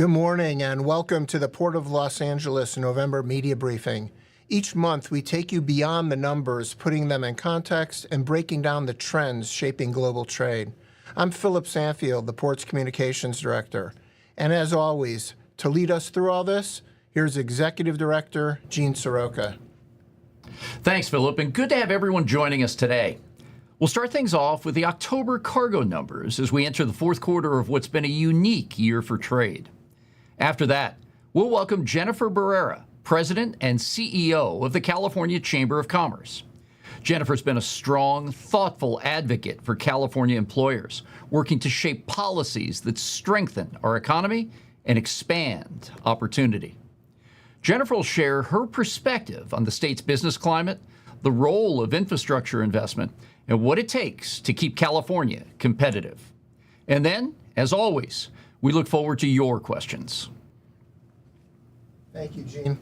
Good morning and welcome to the Port of Los Angeles November media briefing. Each month we take you beyond the numbers, putting them in context and breaking down the trends shaping global trade. I'm Philip Sanfield, the Port's Communications Director. And as always, to lead us through all this, here's Executive Director Gene Seroka. Thanks, Philip, and good to have everyone joining us today. We'll start things off with the October cargo numbers as we enter the fourth quarter of what's been a unique year for trade. After that, we'll welcome Jennifer Barrera, President and CEO of the California Chamber of Commerce. Jennifer's been a strong, thoughtful advocate for California employers, working to shape policies that strengthen our economy and expand opportunity. Jennifer will share her perspective on the state's business climate, the role of infrastructure investment, and what it takes to keep California competitive. And then, as always, we look forward to your questions. Thank you, Gene.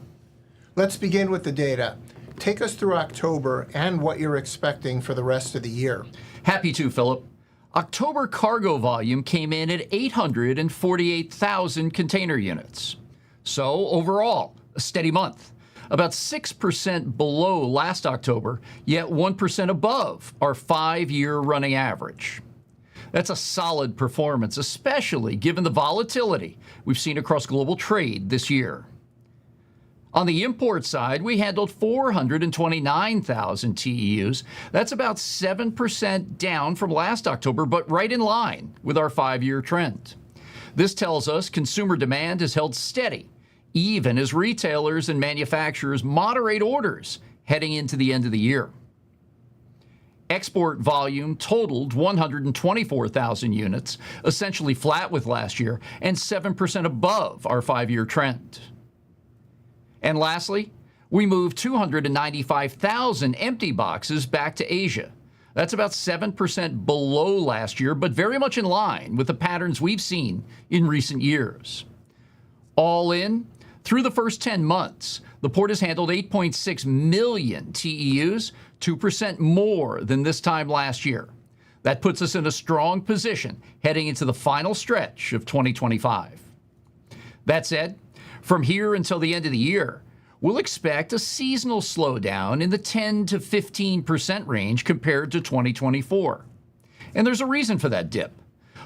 Let's begin with the data. Take us through October and what you're expecting for the rest of the year. Happy to, Philip. October cargo volume came in at 848,000 container units. So overall, a steady month. About 6% below last October, yet 1% above our 5-year running average. That's a solid performance, especially given the volatility we've seen across global trade this year. On the import side, we handled 429,000 TEUs. That's about 7% down from last October, but right in line with our 5-year trend. This tells us consumer demand has held steady, even as retailers and manufacturers moderate orders heading into the end of the year. Export volume totaled 124,000 units, essentially flat with last year and 7% above our 5-year trend. And lastly, we moved 295,000 empty boxes back to Asia. That's about 7% below last year, but very much in line with the patterns we've seen in recent years. All in, through the first 10 months, the port has handled 8.6 million TEUs, 2% more than this time last year. That puts us in a strong position heading into the final stretch of 2025. That said, from here until the end of the year, we'll expect a seasonal slowdown in the 10 to 15% range compared to 2024. And there's a reason for that dip.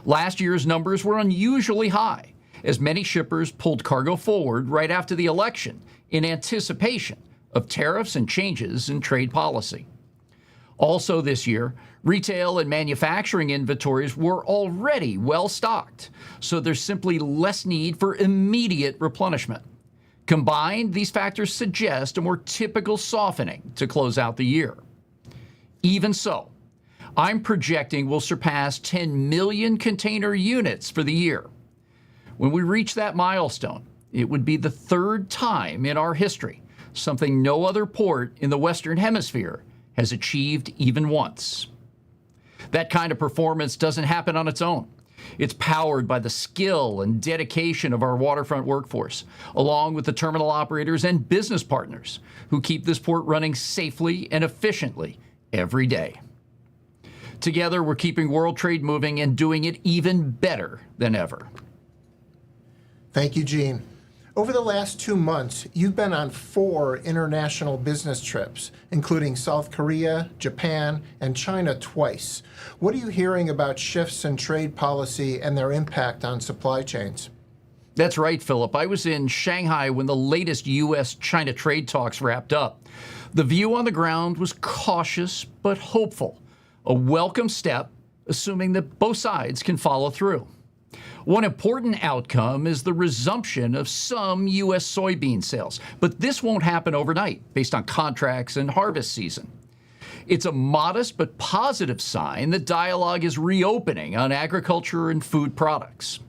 Last year's numbers were unusually high, as many shippers pulled cargo forward right after the election in anticipation of tariffs and changes in trade policy. Also this year, retail and manufacturing inventories were already well stocked, so there's simply less need for immediate replenishment. Combined, these factors suggest a more typical softening to close out the year. Even so, I'm projecting we'll surpass 10 million container units for the year. When we reach that milestone, it would be the third time in our history, something no other port in the Western Hemisphere has achieved even once. That kind of performance doesn't happen on its own. It's powered by the skill and dedication of our waterfront workforce, along with the terminal operators and business partners who keep this port running safely and efficiently every day. Together, we're keeping world trade moving and doing it even better than ever. Thank you, Gene. Over the last 2 months, you've been on 4 international business trips, including South Korea, Japan, and China twice. What are you hearing about shifts in trade policy and their impact on supply chains? That's right, Philip. I was in Shanghai when the latest U.S.-China trade talks wrapped up. The view on the ground was cautious but hopeful, a welcome step, assuming that both sides can follow through. One important outcome is the resumption of some U.S. soybean sales, but this won't happen overnight based on contracts and harvest season. It's a modest but positive sign that dialogue is reopening on agriculture and food products.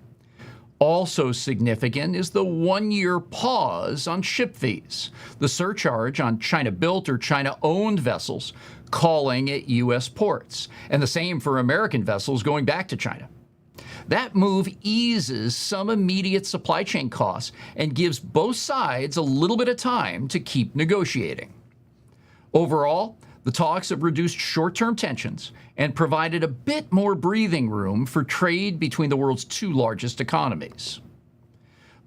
Also significant is the 1-year pause on ship fees, the surcharge on China-built or China-owned vessels calling at U.S. ports, and the same for American vessels going back to China. That move eases some immediate supply chain costs and gives both sides a little bit of time to keep negotiating. Overall, the talks have reduced short-term tensions and provided a bit more breathing room for trade between the world's 2 largest economies.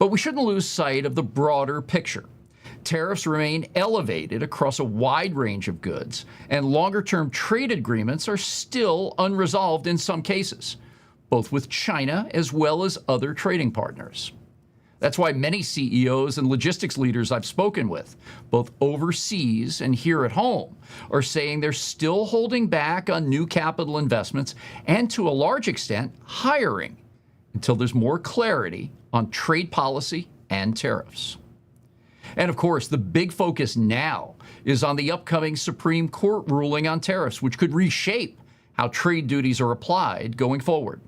But we shouldn't lose sight of the broader picture. Tariffs remain elevated across a wide range of goods, and longer-term trade agreements are still unresolved in some cases, both with China as well as other trading partners. That's why many CEOs and logistics leaders I've spoken with, both overseas and here at home, are saying they're still holding back on new capital investments and, to a large extent, hiring until there's more clarity on trade policy and tariffs. And of course, the big focus now is on the upcoming Supreme Court ruling on tariffs, which could reshape how trade duties are applied going forward.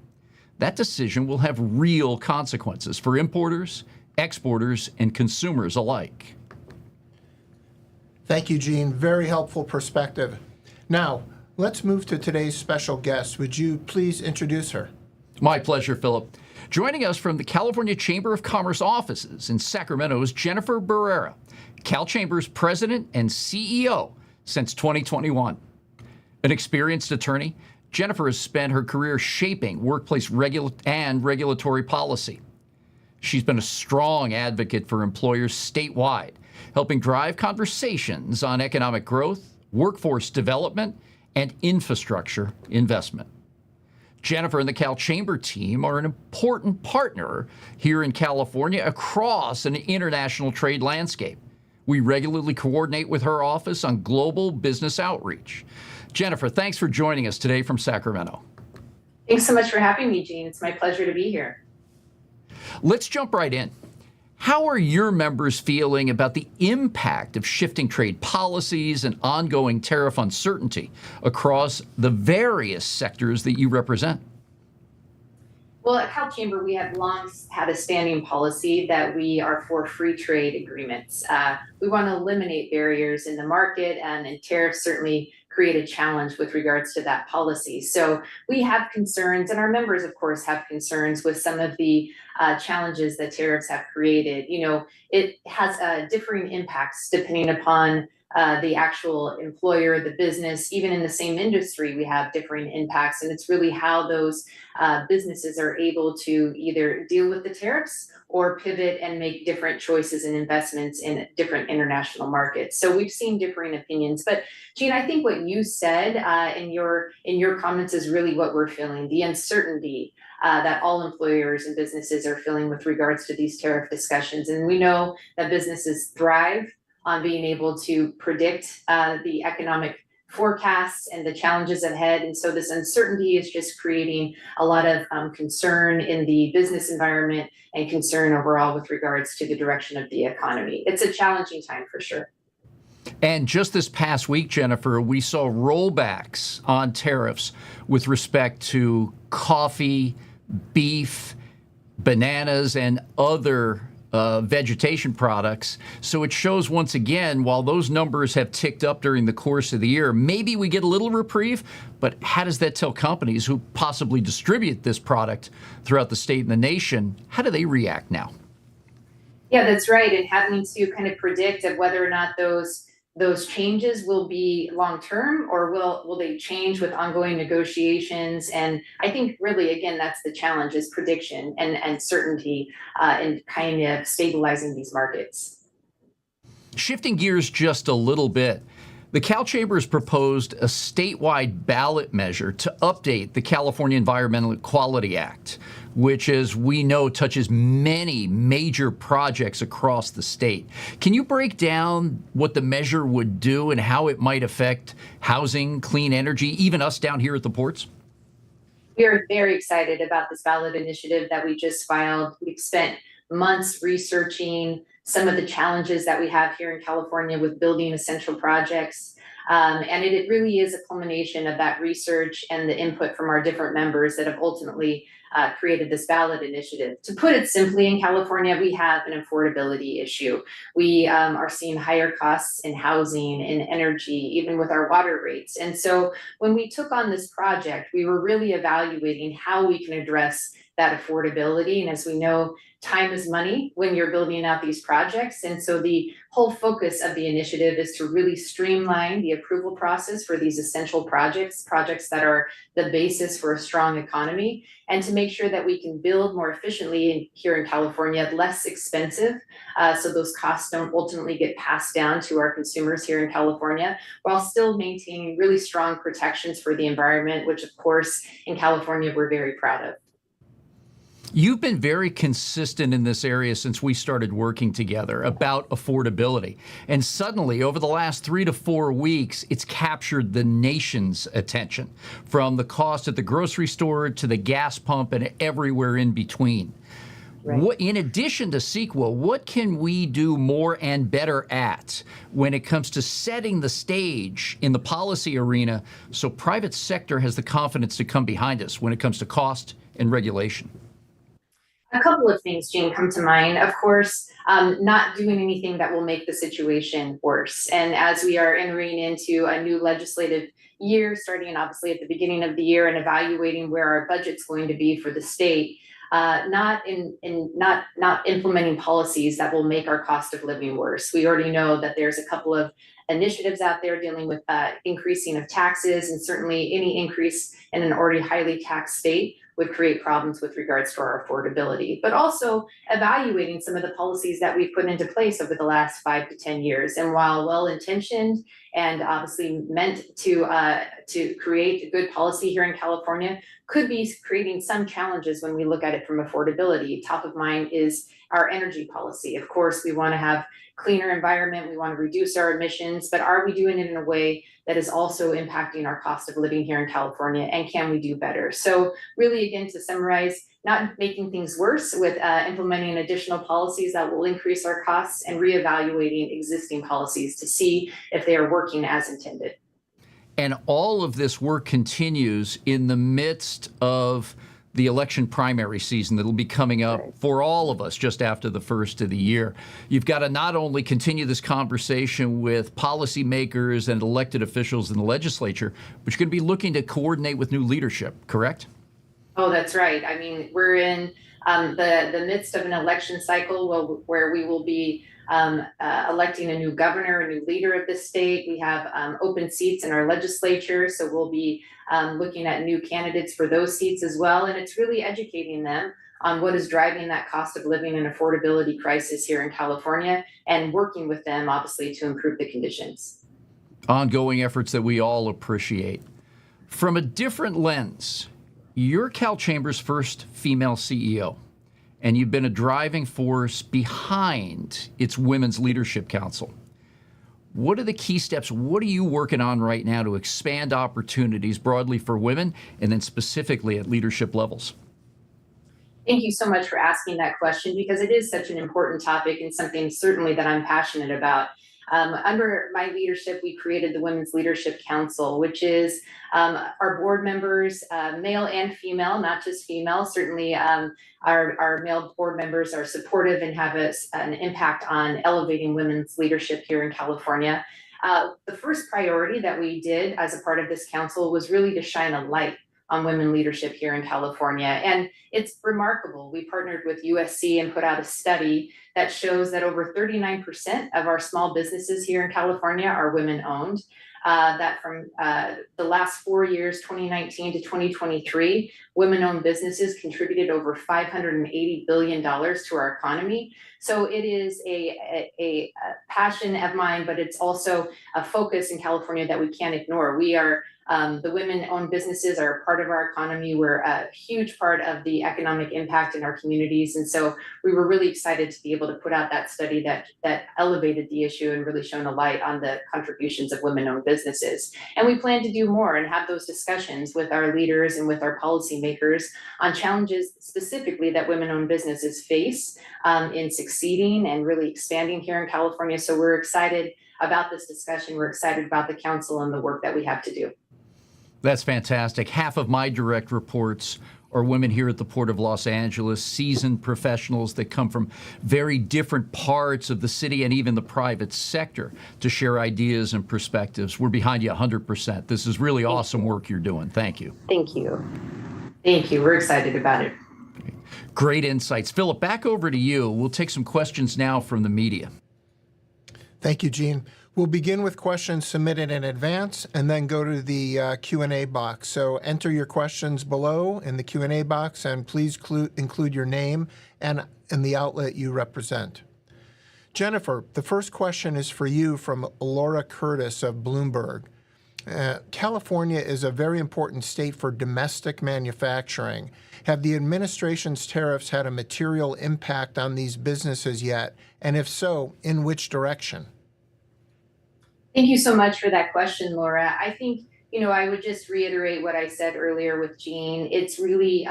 That decision will have real consequences for importers, exporters, and consumers alike. Thank you, Gene. Very helpful perspective. Now, let's move to today's special guest. Would you please introduce her? My pleasure, Philip. Joining us from the California Chamber of Commerce offices in Sacramento is Jennifer Barrera, Cal Chamber's president and CEO since 2021. An experienced attorney, Jennifer has spent her career shaping workplace regulatory policy. She's been a strong advocate for employers statewide, helping drive conversations on economic growth, workforce development, and infrastructure investment. Jennifer and the Cal Chamber team are an important partner here in California across an international trade landscape. We regularly coordinate with her office on global business outreach. Jennifer, thanks for joining us today from Sacramento. Thanks so much for having me, Gene. It's my pleasure to be here. Let's jump right in. How are your members feeling about the impact of shifting trade policies and ongoing tariff uncertainty across the various sectors that you represent? Well, at Cal Chamber, we have long had a standing policy that we are for free trade agreements. We want to eliminate barriers in the market, and tariffs certainly create a challenge with regards to that policy. So we have concerns, and our members, of course, have concerns with some of the challenges that tariffs have created. You know, it has differing impacts depending upon the actual employer, the business. Even in the same industry, we have differing impacts, and it's really how those businesses are able to either deal with the tariffs or pivot and make different choices and investments in different international markets. So we've seen differing opinions. But Gene, I think what you said in your comments is really what we're feeling: the uncertainty that all employers and businesses are feeling with regards to these tariff discussions. And we know that businesses thrive on being able to predict the economic forecasts and the challenges ahead. And so this uncertainty is just creating a lot of concern in the business environment and concern overall with regards to the direction of the economy. It's a challenging time for sure. And just this past week, Jennifer, we saw rollbacks on tariffs with respect to coffee, beef, bananas, and other vegetation products. So it shows once again, while those numbers have ticked up during the course of the year, maybe we get a little reprieve, but how does that tell companies who possibly distribute this product throughout the state and the nation, how do they react now? Yeah, that's right. And having to kind of predict of whether or not those changes will be long-term, or will they change with ongoing negotiations? And I think really, again, that's the challenge, is prediction and certainty and kind of stabilizing these markets. Shifting gears just a little bit, the Cal Chamber has proposed a statewide ballot measure to update the California Environmental Quality Act, which, as we know, touches many major projects across the state. Can you break down what the measure would do and how it might affect housing, clean energy, even us down here at the ports? We are very excited about this ballot initiative that we just filed. We've spent months researching some of the challenges that we have here in California with building essential projects. And it really is a culmination of that research and the input from our different members that have ultimately created this ballot initiative. To put it simply, in California, we have an affordability issue. We are seeing higher costs in housing and energy, even with our water rates. And so when we took on this project, we were really evaluating how we can address that affordability. And as we know, time is money when you're building out these projects. And so the whole focus of the initiative is to really streamline the approval process for these essential projects that are the basis for a strong economy, and to make sure that we can build more efficiently here in California, less expensive, so those costs don't ultimately get passed down to our consumers here in California, while still maintaining really strong protections for the environment, which of course in California we're very proud of. You've been very consistent in this area since we started working together about affordability. And suddenly, over the last 3 to 4 weeks, it's captured the nation's attention, from the cost at the grocery store to the gas pump and everywhere in between. Right. In addition to CEQA, what can we do more and better at when it comes to setting the stage in the policy arena so private sector has the confidence to come behind us when it comes to cost and regulation? A couple of things, Jane, come to mind. Of course, not doing anything that will make the situation worse. And as we are entering into a new legislative year, starting obviously at the beginning of the year and evaluating where our budget's going to be for the state, not implementing policies that will make our cost of living worse. We already know that there's a couple of initiatives out there dealing with increasing of taxes, and certainly any increase in an already highly taxed state would create problems with regards to our affordability, but also evaluating some of the policies that we've put into place over the last 5 to 10 years. And while well-intentioned and obviously meant to create a good policy here in California, could be creating some challenges when we look at it from affordability. Top of mind is our energy policy. Of course, we want to have cleaner environment, we want to reduce our emissions, but are we doing it in a way that is also impacting our cost of living here in California, and can we do better? So really, again, to summarize, not making things worse with implementing additional policies that will increase our costs, and reevaluating existing policies to see if they are working as intended. And all of this work continues in the midst of the election primary season that'll be coming up for all of us just after the first of the year. You've got to not only continue this conversation with policymakers and elected officials in the legislature, but you're going to be looking to coordinate with new leadership, correct? Oh, that's right. I mean, we're in the midst of an election cycle where we will be electing a new governor, a new leader of the state. We have open seats in our legislature, so we'll be looking at new candidates for those seats as well. And it's really educating them on what is driving that cost of living and affordability crisis here in California, and working with them, obviously, to improve the conditions. Ongoing efforts that we all appreciate. From a different lens, you're Cal Chamber's first female CEO, and you've been a driving force behind its Women's Leadership Council. What are the key steps? What are you working on right now to expand opportunities broadly for women, and then specifically at leadership levels? Thank you so much for asking that question, because it is such an important topic and something certainly that I'm passionate about. Under my leadership, we created the Women's Leadership Council, which is our board members, male and female, not just female. Certainly, our male board members are supportive and have an impact on elevating women's leadership here in California. The first priority that we did as a part of this council was really to shine a light on women leadership here in California. And it's remarkable. We partnered with USC and put out a study that shows that over 39% of our small businesses here in California are women owned. That from the last 4 years, 2019 to 2023, women-owned businesses contributed over $580 billion to our economy. So it is a passion of mine, but it's also a focus in California that we can't ignore. We are the women-owned businesses are a part of our economy. We're a huge part of the economic impact in our communities. And so we were really excited to be able to put out that study that elevated the issue and really shone a light on the contributions of women-owned businesses. And we plan to do more and have those discussions with our leaders and with our policymakers on challenges specifically that women-owned businesses face in succeeding and really expanding here in California. So we're excited about this discussion. We're excited about the council and the work that we have to do. That's fantastic. Half of my direct reports are women here at the Port of Los Angeles, seasoned professionals that come from very different parts of the city and even the private sector to share ideas and perspectives. We're behind you 100%. This is really awesome work you're doing. Thank you. Thank you. Thank you. We're excited about it. Great insights. Philip, back over to you. We'll take some questions now from the media. Thank you, Gene. We'll begin with questions submitted in advance and then go to the Q&A box. So enter your questions below in the Q&A box, and please include your name and the outlet you represent. Jennifer, the first question is for you from Laura Curtis of Bloomberg. California is a very important state for domestic manufacturing. Have the administration's tariffs had a material impact on these businesses yet? And if so, in which direction? Thank you so much for that question, Laura. I think, I would just reiterate what I said earlier with Gene. It's really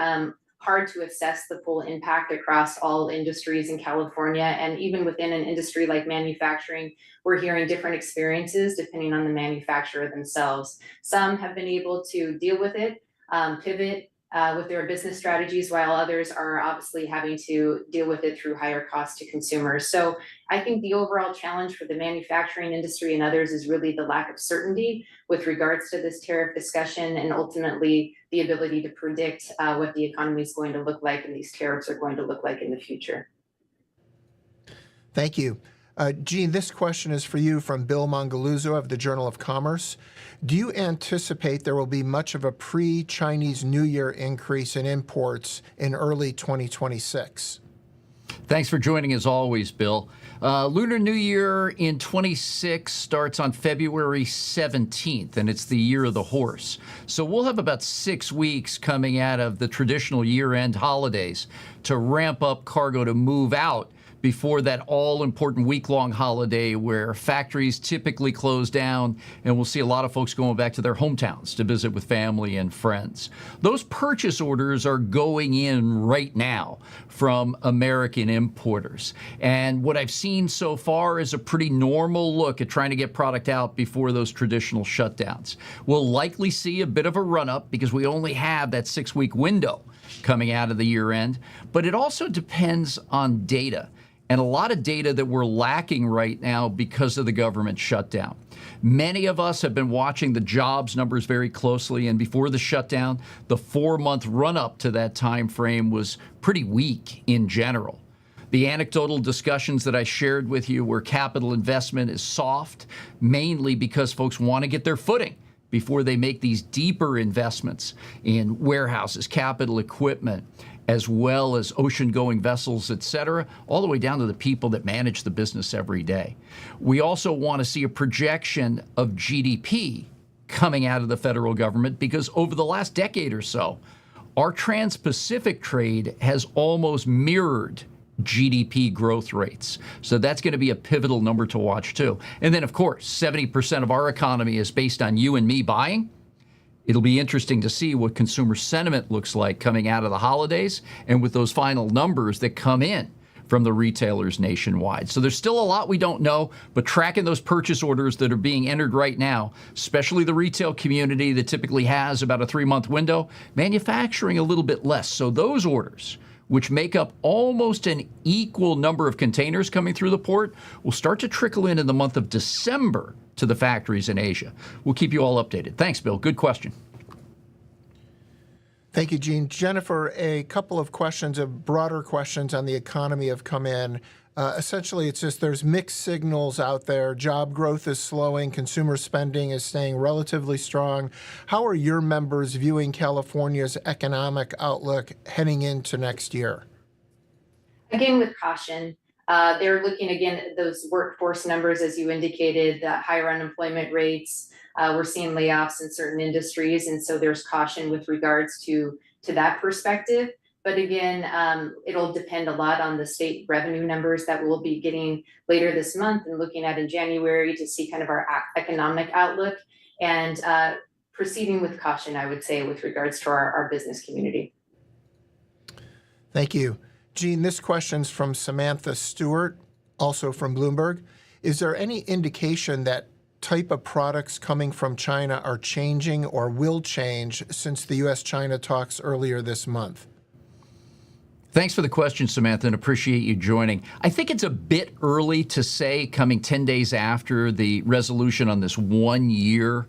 hard to assess the full impact across all industries in California. And even within an industry like manufacturing, we're hearing different experiences depending on the manufacturer themselves. Some have been able to deal with it, pivot with their business strategies, while others are obviously having to deal with it through higher costs to consumers. So I think the overall challenge for the manufacturing industry and others is really the lack of certainty with regards to this tariff discussion, and ultimately the ability to predict what the economy is going to look like and these tariffs are going to look like in the future. Thank you. Gene, this question is for you from Bill Mongaluzzo of the Journal of Commerce. Do you anticipate there will be much of a pre-Chinese New Year increase in imports in early 2026? Thanks for joining as always, Bill. Lunar New Year in 26 starts on February 17th, and it's the year of the horse. So we'll have about 6 weeks coming out of the traditional year-end holidays to ramp up cargo to move out before that all-important week-long holiday where factories typically close down, and we'll see a lot of folks going back to their hometowns to visit with family and friends. Those purchase orders are going in right now from American importers. And what I've seen so far is a pretty normal look at trying to get product out before those traditional shutdowns. We'll likely see a bit of a run-up because we only have that 6-week window coming out of the year-end, but it also depends on data. And a lot of data that we're lacking right now because of the government shutdown. Many of us have been watching the jobs numbers very closely, and before the shutdown, the 4-month run-up to that time frame was pretty weak in general. The anecdotal discussions that I shared with you where capital investment is soft, mainly because folks want to get their footing before they make these deeper investments in warehouses, capital equipment, as well as ocean-going vessels, et cetera, all the way down to the people that manage the business every day. We also want to see a projection of GDP coming out of the federal government because over the last decade or so, our trans-Pacific trade has almost mirrored GDP growth rates. So that's going to be a pivotal number to watch too. And then, of course, 70% of our economy is based on you and me buying. It'll be interesting to see what consumer sentiment looks like coming out of the holidays and with those final numbers that come in from the retailers nationwide. So there's still a lot we don't know, but tracking those purchase orders that are being entered right now, especially the retail community that typically has about a 3-month window, manufacturing a little bit less. So those orders, which make up almost an equal number of containers coming through the port, will start to trickle in the month of December to the factories in Asia. We'll keep you all updated. Thanks, Bill. Good question. Thank you, Gene. Jennifer, a couple of questions, broader questions on the economy have come in. Essentially, it's just there's mixed signals out there. Job growth is slowing. Consumer spending is staying relatively strong. How are your members viewing California's economic outlook heading into next year? Again, with caution. They're looking again at those workforce numbers, as you indicated, higher unemployment rates. We're seeing layoffs in certain industries, and so there's caution with regards to that perspective. But again, it'll depend a lot on the state revenue numbers that we'll be getting later this month and looking at in January to see kind of our economic outlook, and proceeding with caution, I would say, with regards to our business community. Thank you. Gene, this question's from Samantha Stewart, also from Bloomberg. Is there any indication that type of products coming from China are changing or will change since the U.S.-China talks earlier this month? Thanks for the question, Samantha, and appreciate you joining. I think it's a bit early to say, coming 10 days after the resolution on this 1-year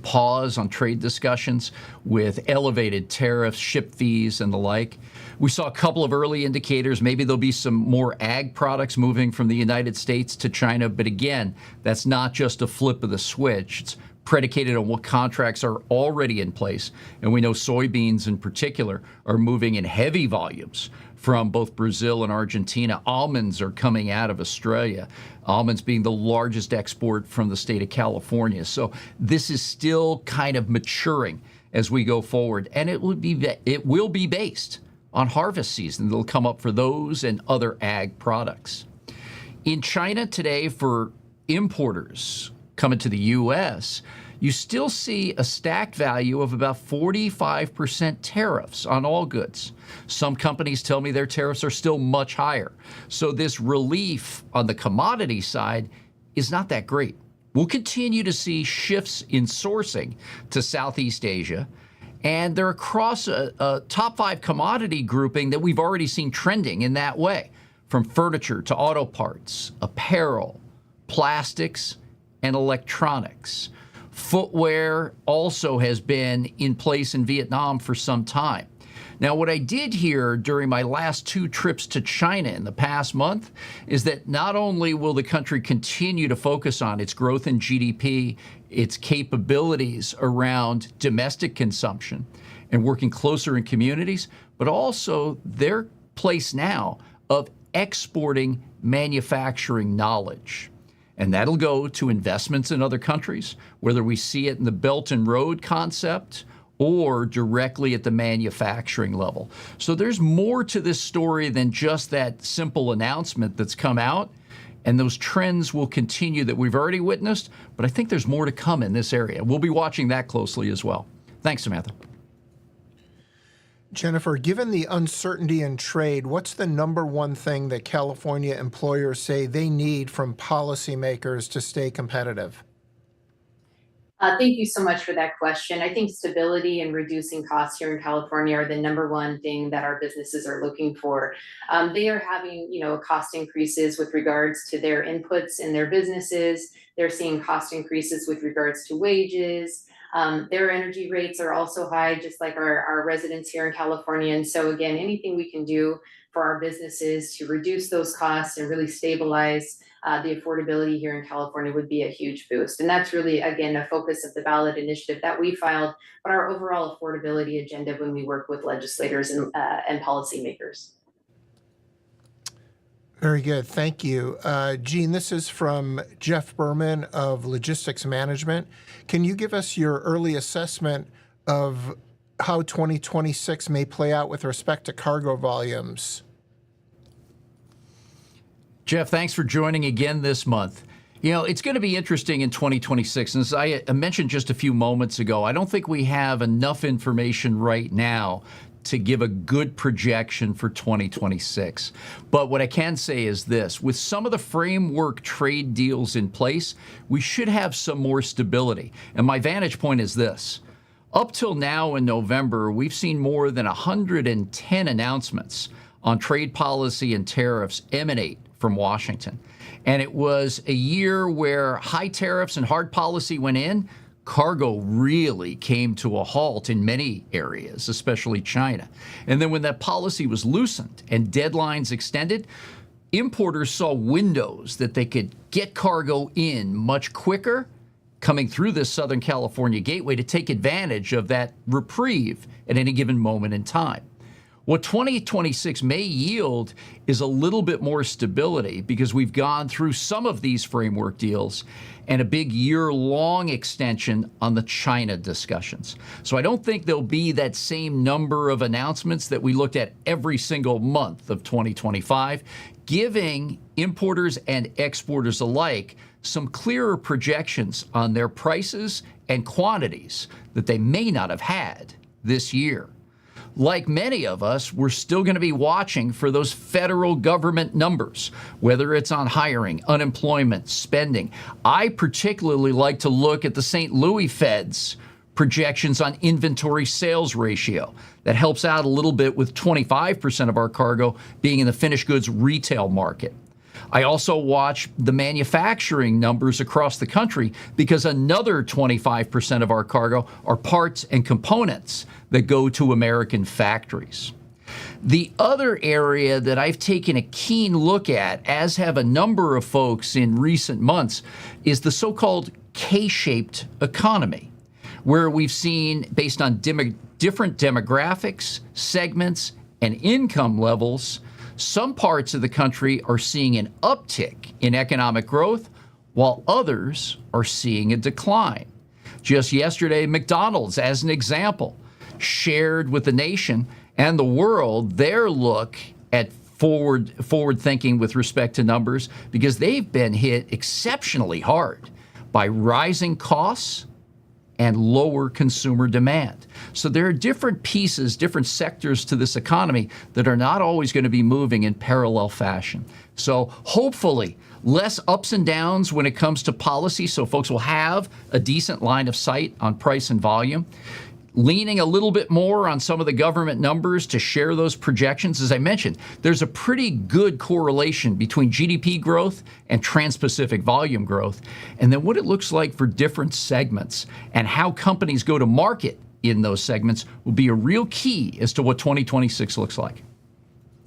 pause on trade discussions with elevated tariffs, ship fees, and the like. We saw a couple of early indicators. Maybe there'll be some more ag products moving from the United States to China. But again, that's not just a flip of the switch. It's predicated on what contracts are already in place. And we know soybeans in particular are moving in heavy volumes from both Brazil and Argentina. Almonds are coming out of Australia, almonds being the largest export from the state of California. So this is still kind of maturing as we go forward. And it will be based on harvest season. They'll come up for those and other ag products. In China today, for importers coming to the U.S., you still see a stacked value of about 45% tariffs on all goods. Some companies tell me their tariffs are still much higher. So this relief on the commodity side is not that great. We'll continue to see shifts in sourcing to Southeast Asia, and they're across a top 5 commodity grouping that we've already seen trending in that way, from furniture to auto parts, apparel, plastics, and electronics. Footwear also has been in place in Vietnam for some time. Now, what I did hear during my last 2 trips to China in the past month is that not only will the country continue to focus on its growth in GDP, its capabilities around domestic consumption and working closer in communities, but also their place now of exporting manufacturing knowledge. And that'll go to investments in other countries, whether we see it in the Belt and Road concept or directly at the manufacturing level. So there's more to this story than just that simple announcement that's come out. And those trends will continue that we've already witnessed, but I think there's more to come in this area. We'll be watching that closely as well. Thanks, Samantha. Jennifer, given the uncertainty in trade, what's the number one thing that California employers say they need from policymakers to stay competitive? Thank you so much for that question. I think stability and reducing costs here in California are the number one thing that our businesses are looking for. They are having, cost increases with regards to their inputs in their businesses. They're seeing cost increases with regards to wages. Their energy rates are also high, just like our residents here in California. And so again, anything we can do for our businesses to reduce those costs and really stabilize the affordability here in California would be a huge boost. And that's really, again, a focus of the ballot initiative that we filed, but our overall affordability agenda when we work with legislators and policymakers. Very good. Thank you. Gene, this is from Jeff Berman of Logistics Management. Can you give us your early assessment of how 2026 may play out with respect to cargo volumes? Jeff, thanks for joining again this month. It's going to be interesting in 2026. And as I mentioned just a few moments ago, I don't think we have enough information right now to give a good projection for 2026. But what I can say is this: with some of the framework trade deals in place, we should have some more stability. And my vantage point is this: up till now in November, we've seen more than 110 announcements on trade policy and tariffs emanate from Washington. And it was a year where high tariffs and hard policy went in. Cargo really came to a halt in many areas, especially China. And then when that policy was loosened and deadlines extended, importers saw windows that they could get cargo in much quicker, coming through this Southern California gateway to take advantage of that reprieve at any given moment in time. What 2026 may yield is a little bit more stability because we've gone through some of these framework deals and a big year-long extension on the China discussions. So I don't think there'll be that same number of announcements that we looked at every single month of 2025, giving importers and exporters alike some clearer projections on their prices and quantities that they may not have had this year. Like many of us, we're still going to be watching for those federal government numbers, whether it's on hiring, unemployment, spending. I particularly like to look at the St. Louis Fed's projections on inventory sales ratio. That helps out a little bit with 25% of our cargo being in the finished goods retail market. I also watch the manufacturing numbers across the country because another 25% of our cargo are parts and components that go to American factories. The other area that I've taken a keen look at, as have a number of folks in recent months, is the so-called K-shaped economy, where we've seen, based on different demographics, segments, and income levels, some parts of the country are seeing an uptick in economic growth, while others are seeing a decline. Just yesterday, McDonald's, as an example, shared with the nation and the world their look at forward thinking with respect to numbers, because they've been hit exceptionally hard by rising costs and lower consumer demand. So there are different pieces, different sectors to this economy that are not always going to be moving in parallel fashion. So hopefully less ups and downs when it comes to policy, so folks will have a decent line of sight on price and volume. Leaning a little bit more on some of the government numbers to share those projections. As I mentioned, there's a pretty good correlation between GDP growth and Trans-Pacific volume growth, and then what it looks like for different segments and how companies go to market in those segments will be a real key as to what 2026 looks like.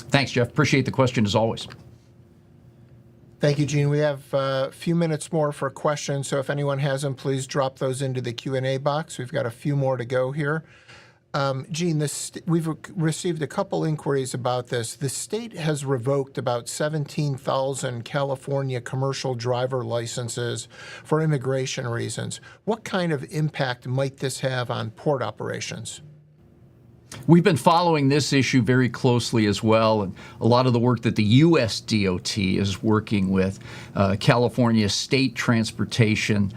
Thanks, Jeff. Appreciate the question as always. Thank you, Gene. We have a few minutes more for questions, so if anyone has them, please drop those into the Q&A box. We've got a few more to go here. Gene, we've received a couple inquiries about this. The state has revoked about 17,000 California commercial driver licenses for immigration reasons. What kind of impact might this have on port operations? We've been following this issue very closely as well, and a lot of the work that the U.S. DOT is working with California State Transportation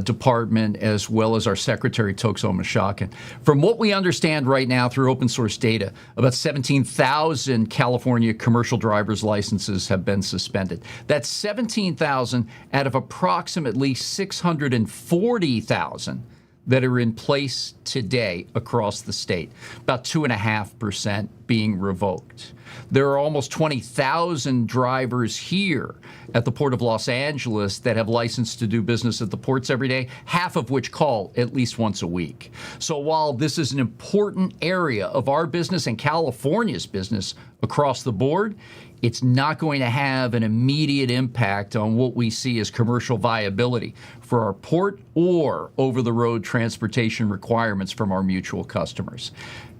Department, as well as our Secretary Tokso Mashakin. From what we understand right now through open source data, about 17,000 California commercial driver's licenses have been suspended. That's 17,000 out of approximately 640,000 that are in place today across the state, about 2.5% being revoked. There are almost 20,000 drivers here at the Port of Los Angeles that have license to do business at the ports every day, half of which call at least once a week. So while this is an important area of our business and California's business across the board, it's not going to have an immediate impact on what we see as commercial viability for our port or over-the-road transportation requirements from our mutual customers.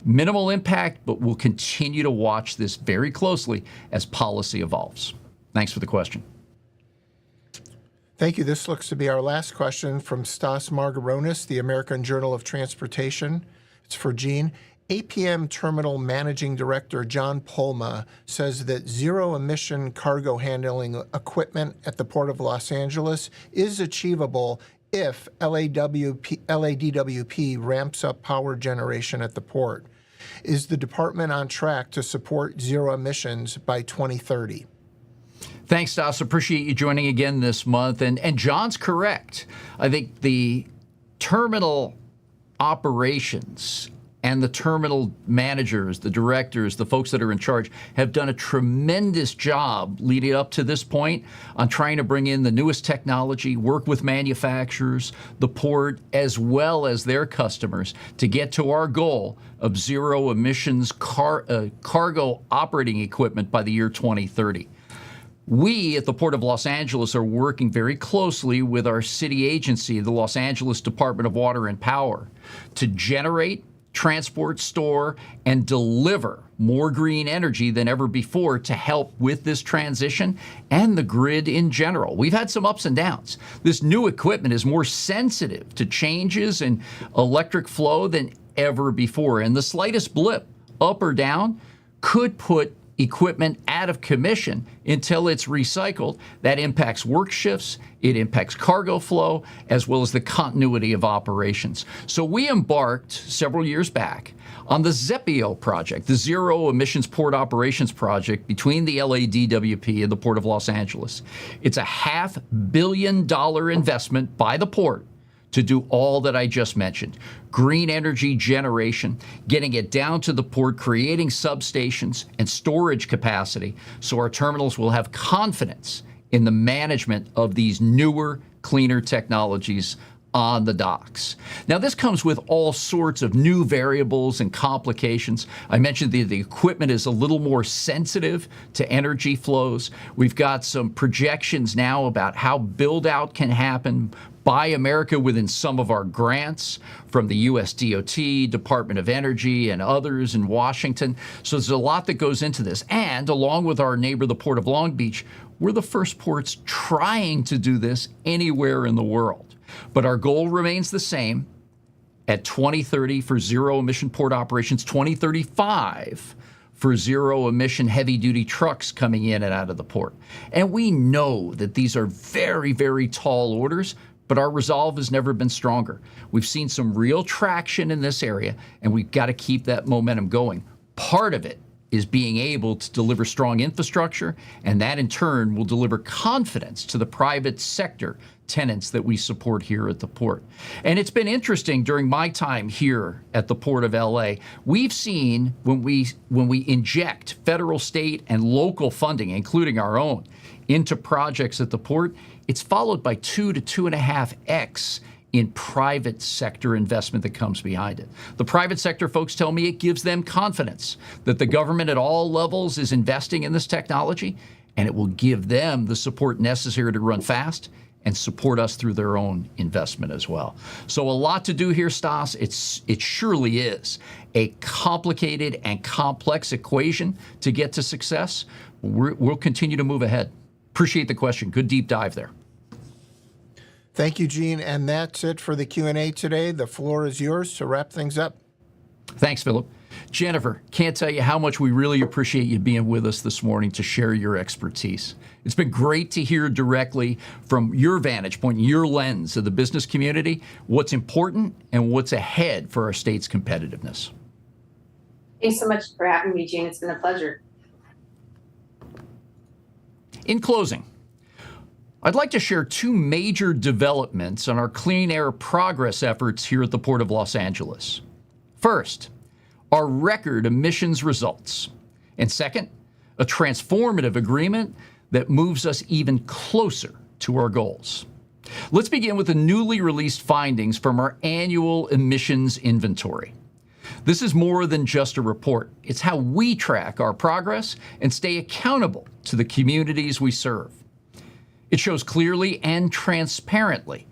Minimal impact, but we'll continue to watch this very closely as policy evolves. Thanks for the question. Thank you. This looks to be our last question from Stas Margaronis, the American Journal of Transportation. It's for Gene. APM Terminal Managing Director John Polma says that zero-emission cargo handling equipment at the Port of Los Angeles is achievable if LADWP ramps up power generation at the port. Is the department on track to support zero emissions by 2030? Thanks, Stas. Appreciate you joining again this month. And John's correct. I think the terminal operations and the terminal managers, the directors, the folks that are in charge have done a tremendous job leading up to this point on trying to bring in the newest technology, work with manufacturers, the port, as well as their customers to get to our goal of zero emissions cargo operating equipment by the year 2030. We at the Port of Los Angeles are working very closely with our city agency, the Los Angeles Department of Water and Power, to generate, transport, store, and deliver more green energy than ever before to help with this transition and the grid in general. We've had some ups and downs. This new equipment is more sensitive to changes in electric flow than ever before, and the slightest blip up or down could put equipment out of commission until it's recycled. That impacts work shifts, it impacts cargo flow, as well as the continuity of operations. So we embarked several years back on the ZEPIO project, the Zero Emissions Port Operations Project between the LADWP and the Port of Los Angeles. It's a $500 million investment by the port to do all that I just mentioned. Green energy generation, getting it down to the port, creating substations and storage capacity so our terminals will have confidence in the management of these newer, cleaner technologies on the docks. Now, this comes with all sorts of new variables and complications. I mentioned the equipment is a little more sensitive to energy flows. We've got some projections now about how build-out can happen by America within some of our grants from the US DOT, Department of Energy, and others in Washington. So there's a lot that goes into this. And along with our neighbor, the Port of Long Beach, we're the first ports trying to do this anywhere in the world. But our goal remains the same at 2030 for zero-emission port operations, 2035 for zero-emission heavy-duty trucks coming in and out of the port. And we know that these are very, very tall orders, but our resolve has never been stronger. We've seen some real traction in this area, and we've got to keep that momentum going. Part of it is being able to deliver strong infrastructure, and that in turn will deliver confidence to the private sector tenants that we support here at the port. And it's been interesting during my time here at the Port of LA, we've seen when we inject federal, state, and local funding, including our own, into projects at the port, it's followed by 2 to 2.5x in private sector investment that comes behind it. The private sector folks tell me it gives them confidence that the government at all levels is investing in this technology, and it will give them the support necessary to run fast and support us through their own investment as well. So a lot to do here, Stas. It surely is a complicated and complex equation to get to success. We'll continue to move ahead. Appreciate the question. Good deep dive there. Thank you, Gene. And that's it for the Q&A today. The floor is yours to wrap things up. Thanks, Philip. Jennifer, can't tell you how much we really appreciate you being with us this morning to share your expertise. It's been great to hear directly from your vantage point, your lens of the business community, what's important and what's ahead for our state's competitiveness. Thanks so much for having me, Gene. It's been a pleasure. In closing, I'd like to share two major developments on our clean air progress efforts here at the Port of Los Angeles. First, our record emissions results. And second, a transformative agreement that moves us even closer to our goals. Let's begin with the newly released findings from our annual emissions inventory. This is more than just a report. It's how we track our progress and stay accountable to the communities we serve. It shows clearly and transparently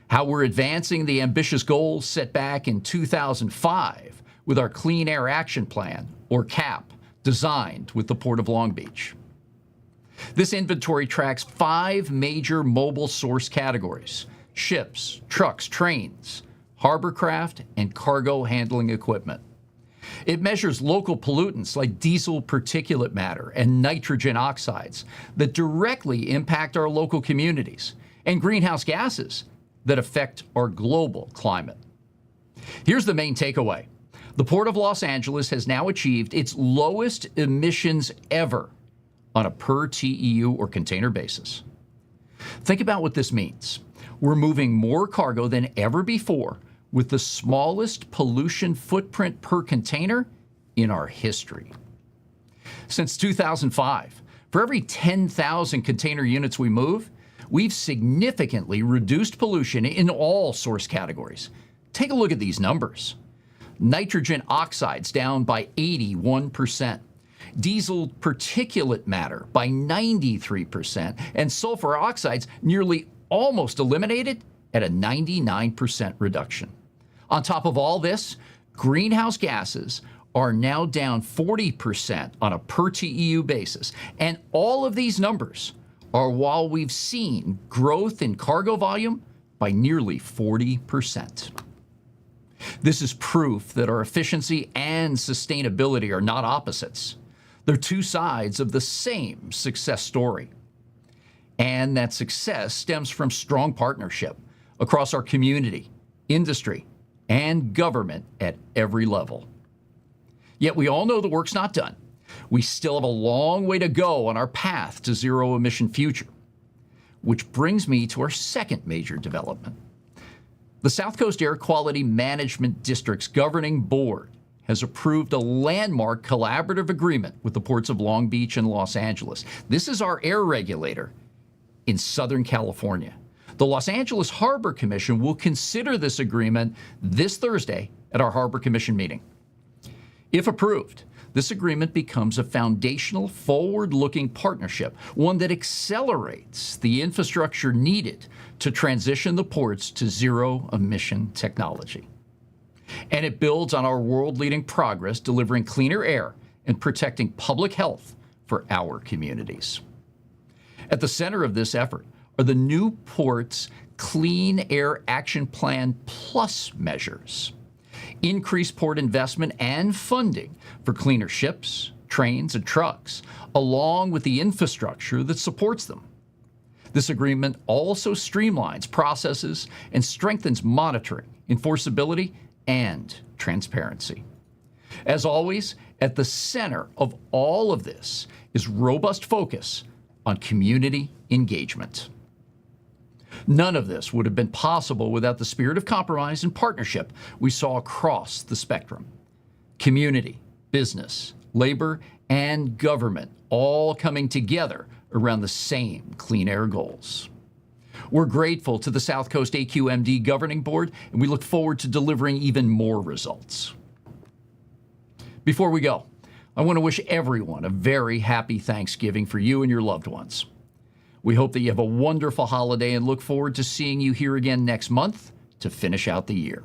how we're advancing the ambitious goals set back in 2005 with our Clean Air Action Plan, or CAP, designed with the Port of Long Beach. This inventory tracks 5 major mobile source categories: ships, trucks, trains, harborcraft, and cargo handling equipment. It measures local pollutants like diesel particulate matter and nitrogen oxides that directly impact our local communities, and greenhouse gases that affect our global climate. Here's the main takeaway. The Port of Los Angeles has now achieved its lowest emissions ever on a per TEU or container basis. Think about what this means. We're moving more cargo than ever before with the smallest pollution footprint per container in our history. Since 2005, for every 10,000 container units we move, we've significantly reduced pollution in all source categories. Take a look at these numbers. Nitrogen oxides down by 81%, diesel particulate matter by 93%, and sulfur oxides nearly almost eliminated at a 99% reduction. On top of all this, greenhouse gases are now down 40% on a per TEU basis. And all of these numbers are while we've seen growth in cargo volume by nearly 40%. This is proof that our efficiency and sustainability are not opposites. They're two sides of the same success story. And that success stems from strong partnership across our community, industry, and government at every level. Yet we all know the work's not done. We still have a long way to go on our path to zero-emission future. Which brings me to our second major development. The South Coast Air Quality Management District's governing board has approved a landmark collaborative agreement with the ports of Long Beach and Los Angeles. This is our air regulator in Southern California. The Los Angeles Harbor Commission will consider this agreement this Thursday at our Harbor Commission meeting. If approved, this agreement becomes a foundational, forward-looking partnership, one that accelerates the infrastructure needed to transition the ports to zero-emission technology. And it builds on our world-leading progress delivering cleaner air and protecting public health for our communities. At the center of this effort are the new port's Clean Air Action Plan Plus measures. Increased port investment and funding for cleaner ships, trains, and trucks, along with the infrastructure that supports them. This agreement also streamlines processes and strengthens monitoring, enforceability, and transparency. As always, at the center of all of this is robust focus on community engagement. None of this would have been possible without the spirit of compromise and partnership we saw across the spectrum. Community, business, labor, and government all coming together around the same clean air goals. We're grateful to the South Coast AQMD Governing Board, and we look forward to delivering even more results. Before we go, I want to wish everyone a very happy Thanksgiving for you and your loved ones. We hope that you have a wonderful holiday and look forward to seeing you here again next month to finish out the year.